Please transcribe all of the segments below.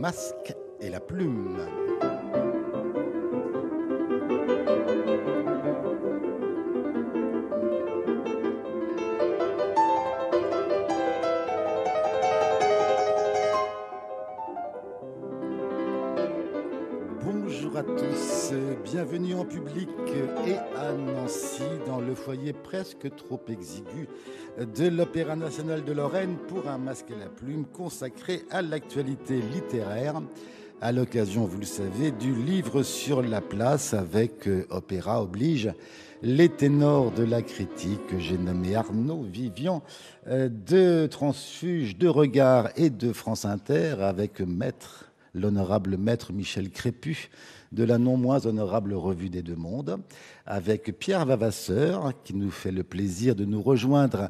masque et la plume. Bonjour à tous, bienvenue en public et à Nancy dans le foyer presque trop exigu de l'Opéra national de Lorraine pour un masque et la plume consacré à l'actualité littéraire à l'occasion, vous le savez, du livre sur la place avec Opéra oblige les ténors de la critique que j'ai nommé Arnaud Vivian de Transfuge, de Regard et de France Inter avec l'honorable maître Michel Crépu de la non moins honorable Revue des Deux Mondes, avec Pierre Vavasseur qui nous fait le plaisir de nous rejoindre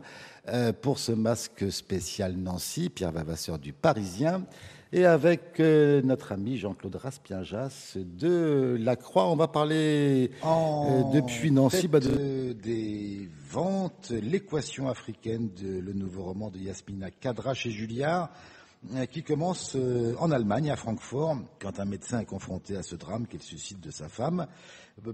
pour ce masque spécial Nancy, Pierre Vavasseur du Parisien, et avec notre ami Jean-Claude Raspienjas de La Croix. On va parler depuis Nancy des ventes, l'équation africaine, le nouveau roman de Yasmina Khadra chez Julliard, qui commence en Allemagne, à Francfort, quand un médecin est confronté à ce drame qu'est le suicide de sa femme.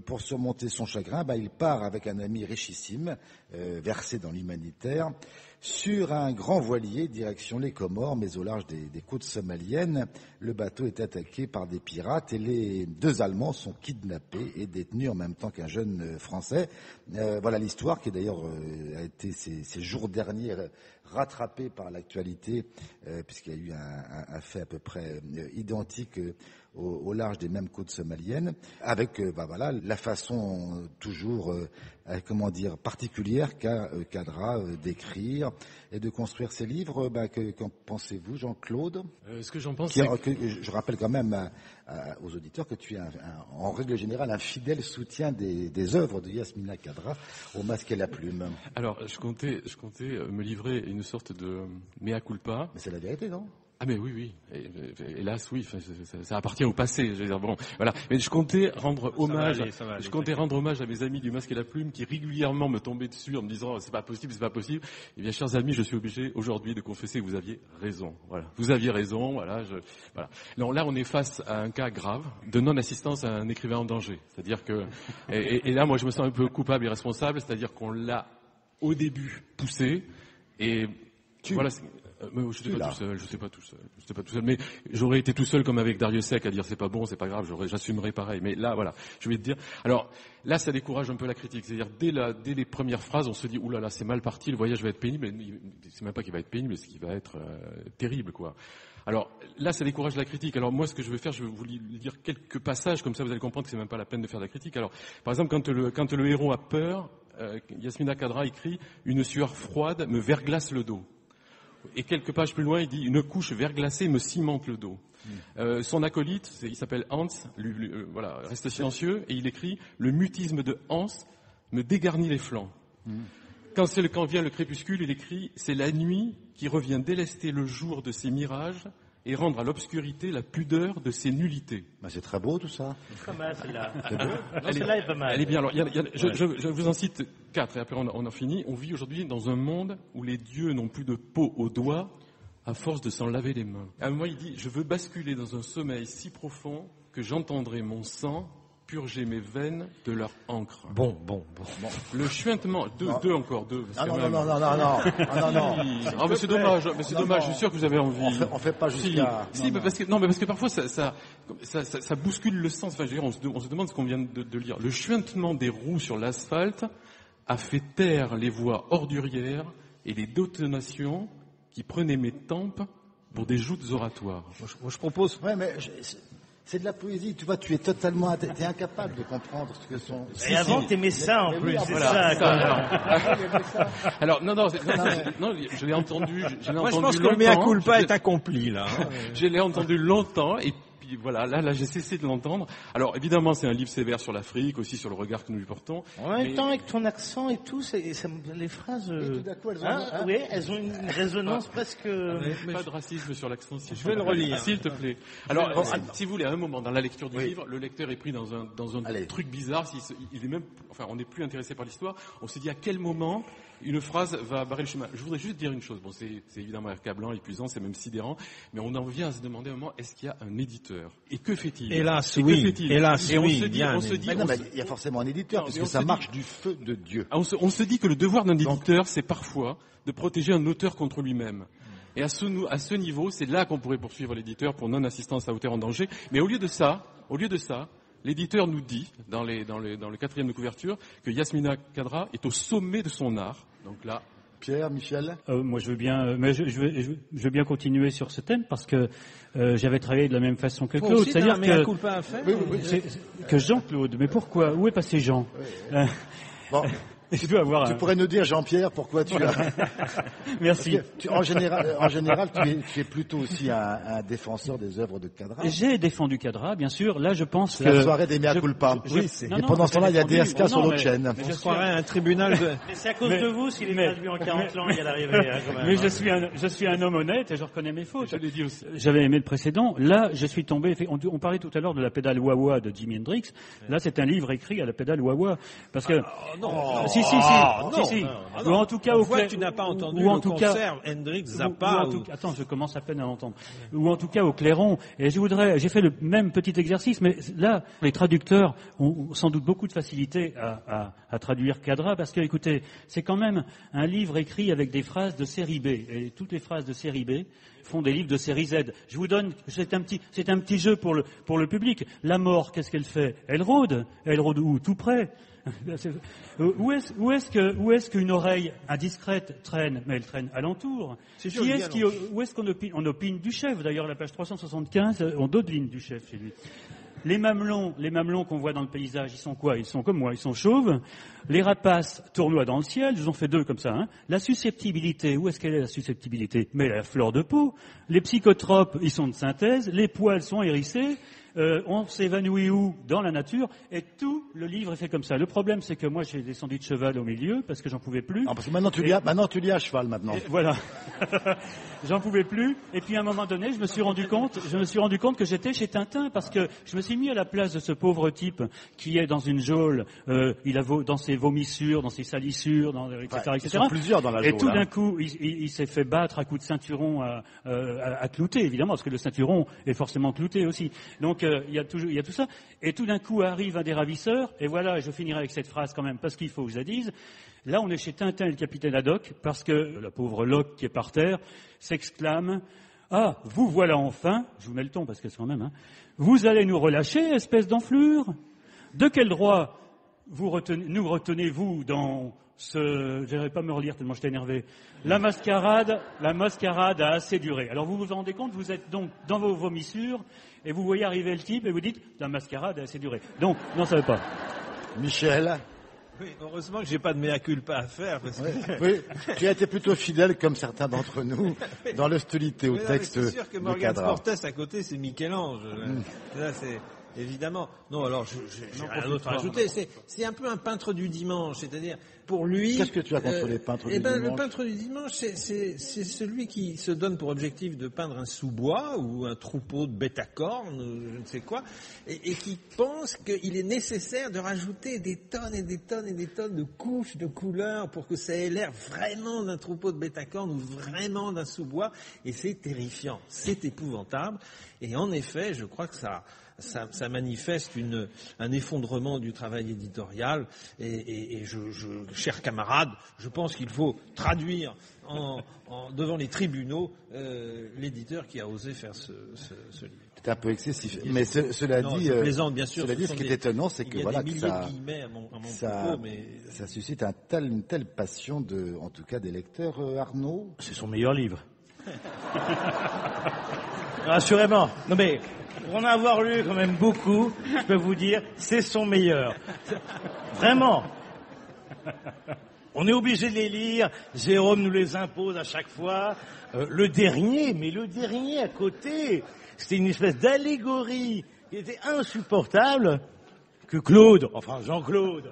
Pour surmonter son chagrin, il part avec un ami richissime, versé dans l'humanitaire, sur un grand voilier direction les Comores, mais au large des côtes somaliennes. Le bateau est attaqué par des pirates et les deux Allemands sont kidnappés et détenus en même temps qu'un jeune Français. Voilà l'histoire qui d'ailleurs a été ces jours derniers rattrapée par l'actualité, puisqu'il y a eu un fait à peu près identique au large des mêmes côtes somaliennes, avec la façon toujours particulière qu'a Khadra d'écrire et de construire ses livres. Qu'en pensez-vous, Jean-Claude? Ce que j'en pense, je rappelle quand même aux auditeurs que tu es en règle générale un fidèle soutien des œuvres de Yasmina Khadra au masque et la plume. Alors, je comptais me livrer une sorte de mea culpa. Mais c'est la vérité, non? Ah mais oui. Hélas, oui. Ça appartient au passé. Je veux dire, bon, voilà. Mais je comptais rendre hommage. Rendre hommage à mes amis du Masque et la Plume qui régulièrement me tombaient dessus en me disant c'est pas possible. Eh bien, chers amis, je suis obligé aujourd'hui de confesser que vous aviez raison. Voilà. Vous aviez raison. Voilà. Non, là, on est face à un cas grave de non-assistance à un écrivain en danger. C'est-à-dire que et là, moi, je me sens un peu coupable et responsable. C'est-à-dire qu'on l'a au début poussé et voilà. Je sais pas tout seul, mais j'aurais été tout seul comme avec Dariussec à dire c'est pas bon, c'est pas grave, j'assumerais pareil. Mais là, voilà, je vais te dire. Alors là, ça décourage un peu la critique. C'est-à-dire dès les premières phrases, on se dit oulala, c'est mal parti, le voyage va être pénible. Mais c'est même pas qu'il va être pénible, c'est qu'il va être terrible, quoi. Alors là, ça décourage la critique. Alors moi, ce que je vais faire, je vais vous lire quelques passages, comme ça vous allez comprendre que c'est même pas la peine de faire de la critique. Alors, par exemple, quand le héros a peur, Yasmina Khadra écrit « Une sueur froide me verglace le dos ». Et quelques pages plus loin, il dit « Une couche verglacée me cimente le dos ». Son acolyte, il s'appelle Hans, reste silencieux, et il écrit « Le mutisme de Hans me dégarnit les flancs ». Quand vient le crépuscule, il écrit « C'est la nuit qui revient délester le jour de ses mirages et rendre à l'obscurité la pudeur de ses nullités ». C'est très beau tout ça. C'est pas mal celle-là. Celle-là est pas mal. Elle est bien. Alors, je vous en cite 4 et après on en finit. On vit aujourd'hui dans un monde où les dieux n'ont plus de peau aux doigts à force de s'en laver les mains. À un moment, il dit « Je veux basculer dans un sommeil si profond que j'entendrai mon sang purger mes veines de leur encre. » Bon. Le chuintement, deux. Non. Ah, mais c'est dommage, je suis sûr que vous avez envie. On fait pas jusqu'à... Parce que parfois ça bouscule le sens. Enfin, je veux dire, on se demande ce qu'on vient de lire. Le chuintement des roues sur l'asphalte a fait taire les voix ordurières et les détonations qui prenaient mes tempes pour des joutes oratoires. Moi, je propose... Ouais, mais... C'est de la poésie, tu vois, tu es totalement... T'es incapable de comprendre ce que sont... Et avant, t'aimais ça en plus, c'est ça. Alors, non, je l'ai entendu Moi, je pense que le mea culpa est accompli, là. Je l'ai entendu longtemps, et puis puis voilà, là j'ai cessé de l'entendre. Alors évidemment c'est un livre sévère sur l'Afrique, aussi sur le regard que nous lui portons. En même temps, avec ton accent et tout, les phrases... Et tout d'un coup, elles ont une résonance presque... Pas de racisme sur l'accent, si je vais le relire. S'il te plaît. Alors, si vous voulez, à un moment dans la lecture du livre, le lecteur est pris dans un truc bizarre. Il est même, enfin, on n'est plus intéressé par l'histoire. On se dit à quel moment une phrase va barrer le chemin. Je voudrais juste dire une chose. Bon, c'est évidemment accablant, épuisant, c'est même sidérant, mais on en vient à se demander à un moment, est-ce qu'il y a un éditeur? Et que fait-il? Hélas, oui. Hélas, et on oui. se dit, il y a forcément un éditeur, puisque ça marche du feu de Dieu. On se dit que le devoir d'un éditeur, c'est parfois de protéger un auteur contre lui-même. Et à ce niveau, c'est là qu'on pourrait poursuivre l'éditeur pour non-assistance à auteur en danger. Mais au lieu de ça, l'éditeur nous dit, dans le 4e de couverture, que Yasmina Khadra est au sommet de son art. Donc là, Pierre, Michel. Moi, je veux bien, mais je veux bien continuer sur ce thème parce que j'avais travaillé de la même façon que Claude. C'est-à-dire que Jean-Claude. Mais pourquoi? Où est passé Jean? Bon. Tu pourrais nous dire, Jean-Pierre, pourquoi tu as... Merci. En général, tu es plutôt aussi un défenseur des œuvres de Khadra. J'ai défendu Khadra, bien sûr. Là, je pense que... La soirée des mea culpa. Et pendant ce temps-là, il y a DSK sur l'autre chaîne. On se croirait à un tribunal de... Mais c'est à cause de vous s'il est traduit en 40 langues à l'arrivée. Mais je suis un homme honnête et je reconnais mes fautes. Je l'ai dit aussi. J'avais aimé le précédent. Là, je suis tombé... On parlait tout à l'heure de la pédale wah-wah de Jimi Hendrix. Là, c'est un livre écrit à la pédale wah-wah. Parce que... Si. Ou en tout cas, au clair. Tu n'as pas entendu le concert Hendrix, Zappa. Attends, je commence à peine à l'entendre. Ou en tout cas au clairon. Et j'ai fait le même petit exercice, mais là, les traducteurs ont sans doute beaucoup de facilité à traduire Khadra, parce que, écoutez, c'est quand même un livre écrit avec des phrases de série B. Et toutes les phrases de série B font des livres de série Z. Je vous donne, c'est un petit jeu pour le public. La mort, qu'est-ce qu'elle fait? Elle rôde où? Tout près. Où est-ce qu'une oreille indiscrète traîne? Mais elle traîne alentour. Où est-ce qu'on opine du chef? D'ailleurs, la page 375, on dodeline du chef chez lui. Les mamelons qu'on voit dans le paysage, ils sont quoi? Ils sont comme moi, ils sont chauves. Les rapaces tournoient dans le ciel, ils ont fait deux comme ça. Hein. La susceptibilité, où est-ce qu'elle est la susceptibilité? Mais la fleur de peau. Les psychotropes, ils sont de synthèse. Les poils sont hérissés. On s'évanouit où? Dans la nature. Et tout le livre est fait comme ça. Le problème, c'est que moi, j'ai descendu de cheval au milieu parce que j'en pouvais plus. Ah, parce que maintenant tu lis à cheval maintenant. Voilà. J'en pouvais plus. Et puis à un moment donné, je me suis rendu compte que j'étais chez Tintin parce que je me suis mis à la place de ce pauvre type qui est dans une geôle. Il a dans ses vomissures, dans ses salissures, etc., etc. Ils sont plusieurs dans la geôle. Et tout d'un coup, il s'est fait battre à coups de ceinturon à clouter, évidemment, parce que le ceinturon est forcément clouté aussi. Donc il y a tout ça. Et tout d'un coup arrive un des ravisseurs. Et voilà, je finirai avec cette phrase quand même, parce qu'il faut que je la dise. Là, on est chez Tintin et le capitaine Haddock, parce que la pauvre Locke qui est par terre s'exclame: ah, vous voilà enfin, je vous mets le ton parce que c'est quand même, hein, vous allez nous relâcher, espèce d'enflure? De quel droit nous retenez-vous dans ce... Je n'irai pas me relire tellement j'étais énervé. La mascarade a assez duré. Alors vous vous rendez compte, vous êtes donc dans vos vomissures et vous voyez arriver le type et vous dites la mascarade a assez duré. Donc, non, ça ne veut pas. Michel. Oui, heureusement que j'ai pas de mea culpa à faire. Parce que... Oui, tu as été plutôt fidèle, comme certains d'entre nous, dans l'hostilité au texte de Khadra. C'est sûr que Morgan Fortes à côté, c'est Michel-Ange. Là, c'est... Évidemment. Non, alors, j'ai rien d'autre à ajouter. C'est un peu un peintre du dimanche, c'est-à-dire, pour lui... Qu'est-ce que tu as contre les peintres du dimanche? Le peintre du dimanche, c'est celui qui se donne pour objectif de peindre un sous-bois ou un troupeau de bêtes à cornes, ou je ne sais quoi, et qui pense qu'il est nécessaire de rajouter des tonnes et des tonnes et des tonnes de couches, de couleurs pour que ça ait l'air vraiment d'un troupeau de bêtes à cornes ou vraiment d'un sous-bois, et c'est terrifiant, c'est épouvantable, et en effet, je crois que ça manifeste un effondrement du travail éditorial et chers camarades, je pense qu'il faut traduire devant les tribunaux l'éditeur qui a osé faire ce livre. C'est un peu excessif, mais cela dit, je plaisante, bien sûr. Ce qui est étonnant, c'est que voilà, ça suscite une telle passion en tout cas des lecteurs. Arnaud, c'est son meilleur livre. Rassurément. Non mais, pour en avoir lu quand même beaucoup, je peux vous dire, c'est son meilleur. Vraiment. On est obligé de les lire. Jérôme nous les impose à chaque fois. Le dernier à côté, c'était une espèce d'allégorie qui était insupportable que Claude, enfin Jean-Claude,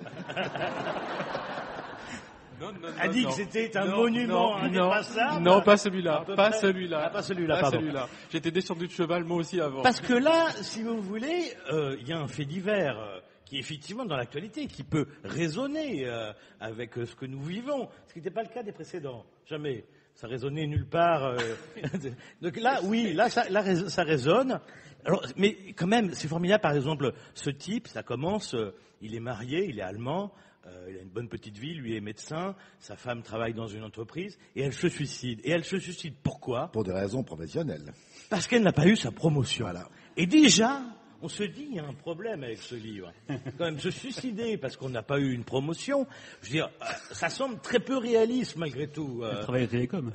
a dit que c'était un monument indépassable. Non, pas celui-là. Pas celui-là. J'étais descendu de cheval, moi aussi, avant. Parce que là, si vous voulez, il y a un fait divers qui est effectivement dans l'actualité, qui peut résonner avec ce que nous vivons, ce qui n'était pas le cas des précédents. Jamais. Ça résonnait nulle part. Donc là, oui, ça résonne. Alors, mais quand même, c'est formidable. Par exemple, ce type, ça commence, il est marié, il est allemand, il a une bonne petite vie, lui est médecin, sa femme travaille dans une entreprise, et elle se suicide. Et elle se suicide pourquoi ? Pour des raisons professionnelles. Parce qu'elle n'a pas eu sa promotion. Voilà. Et déjà, on se dit, il y a un problème avec ce livre. Quand même, se suicider parce qu'on n'a pas eu une promotion, je veux dire, ça semble très peu réaliste malgré tout. Elle travaille à Télécom.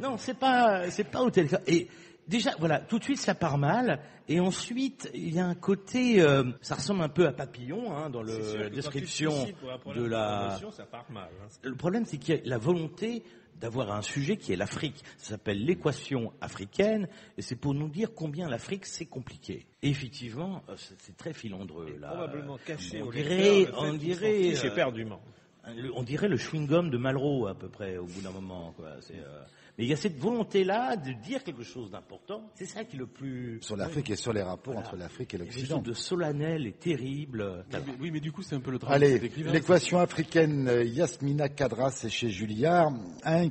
Non, c'est pas au Télécom. Et déjà, voilà, tout de suite, ça part mal. Et ensuite, il y a un côté, ça ressemble un peu à Papillon, hein, dans la description de la... Ça part mal, hein. Le problème, c'est qu'il y a la volonté d'avoir un sujet qui est l'Afrique. Ça s'appelle l'équation africaine, et c'est pour nous dire combien l'Afrique, c'est compliqué. Et effectivement, c'est très filandreux, là. Probablement caché On au dirait, lecteur, on dirait, éperdument. on dirait le chewing-gum de Malraux, à peu près, au bout d'un moment, quoi. Mais il y a cette volonté-là de dire quelque chose d'important. C'est ça qui est le plus... Sur l'Afrique et sur les rapports entre l'Afrique et Quelque l'Occident. chose de solennel et terrible. Oui, mais du coup, c'est un peu le travail Allez, des écrivains. l'équation africaine, Yasmina Kadra, c'est chez Julliard. Un